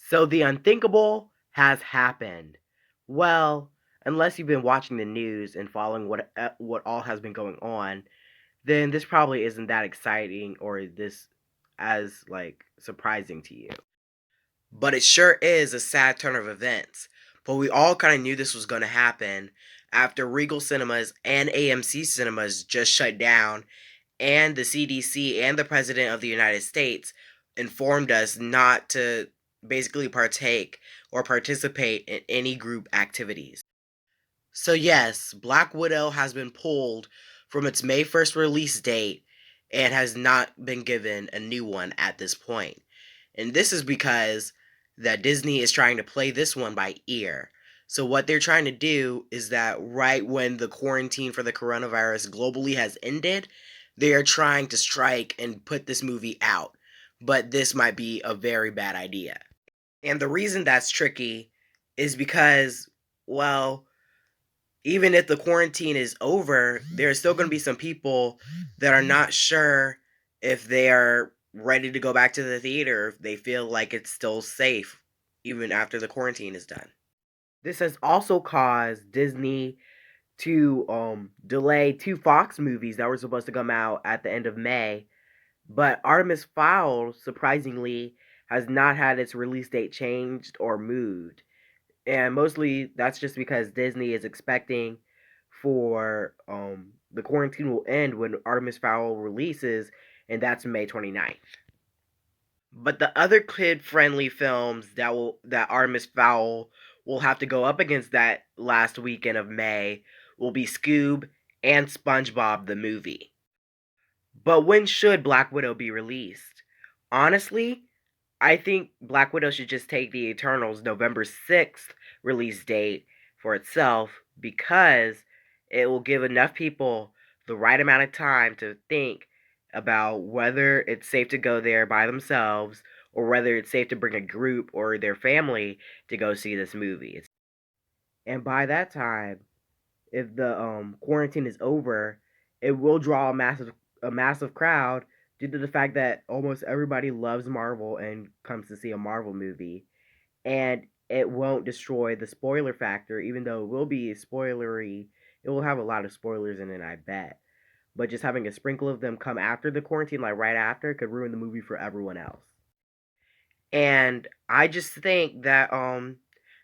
So the unthinkable has happened. Well, unless you've been watching the news and following what all has been going on, then this probably isn't that exciting or this as surprising to you. But it sure is a sad turn of events. But we all kind of knew this was going to happen after Regal Cinemas and AMC Cinemas just shut down, and the CDC and the President of the United States informed us not to basically partake or participate in any group activities. So, yes, Black Widow has been pulled from its May 1st release date and has not been given a new one at this point. And this is because that Disney is trying to play this one by ear. So what they're trying to do is that right when the quarantine for the coronavirus globally has ended, they are trying to strike and put this movie out. But this might be a very bad idea. And the reason that's tricky is because, well, even if the quarantine is over, there's still going to be some people that are not sure if they are ready to go back to the theater, if they feel like it's still safe even after the quarantine is done. This has also caused Disney to delay two Fox movies that were supposed to come out at the end of May, but Artemis Fowl surprisingly has not had its release date changed or moved. And mostly that's just because Disney is expecting for the quarantine will end when Artemis Fowl releases, and that's May 29th. But the other kid-friendly films that Artemis Fowl will have to go up against that last weekend of May will be Scoob and SpongeBob the movie. But when should Black Widow be released? Honestly, I think Black Widow should just take the Eternals November 6th release date for itself because it will give enough people the right amount of time to think about whether it's safe to go there by themselves or whether it's safe to bring a group or their family to go see this movie. And by that time, if the quarantine is over, it will draw a massive crowd due to the fact that almost everybody loves Marvel and comes to see a Marvel movie, and it won't destroy the spoiler factor, even though it will be spoilery. It will have a lot of spoilers in it, I bet. But just having a sprinkle of them come after the quarantine, like right after, could ruin the movie for everyone else. And I just think that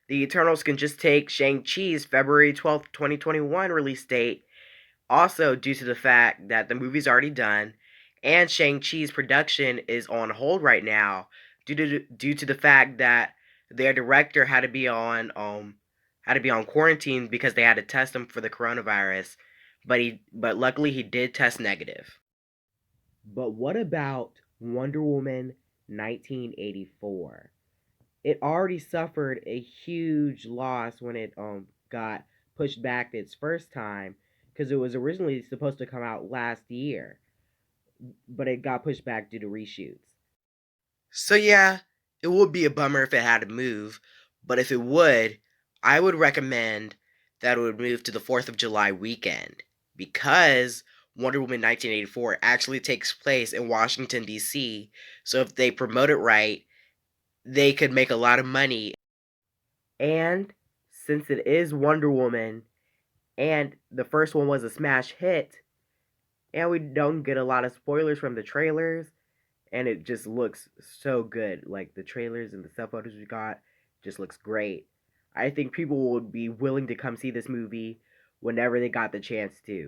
the Eternals can just take Shang-Chi's February 12th, 2021 release date, also due to the fact that the movie's already done and Shang-Chi's production is on hold right now due to the fact that their director had to be on quarantine because they had to test him for the coronavirus, but luckily he did test negative. But what about Wonder Woman 1984? It already suffered a huge loss when it got pushed back its first time because it was originally supposed to come out last year, but it got pushed back due to reshoots. So yeah, it would be a bummer if it had to move, but if it would, I would recommend that it would move to the 4th of July weekend because Wonder Woman 1984 actually takes place in Washington D.C. So if they promote it right, they could make a lot of money. And since it is Wonder Woman and the first one was a smash hit, and we don't get a lot of spoilers from the trailers, and it just looks so good. Like the trailers and the stuff photos we got just looks great. I think people would be willing to come see this movie whenever they got the chance to.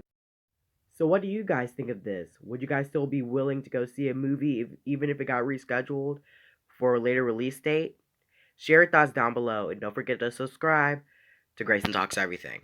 So what do you guys think of this? Would you guys still be willing to go see a movie even if it got rescheduled for a later release date? Share your thoughts down below and don't forget to subscribe to Grayson Talks Everything.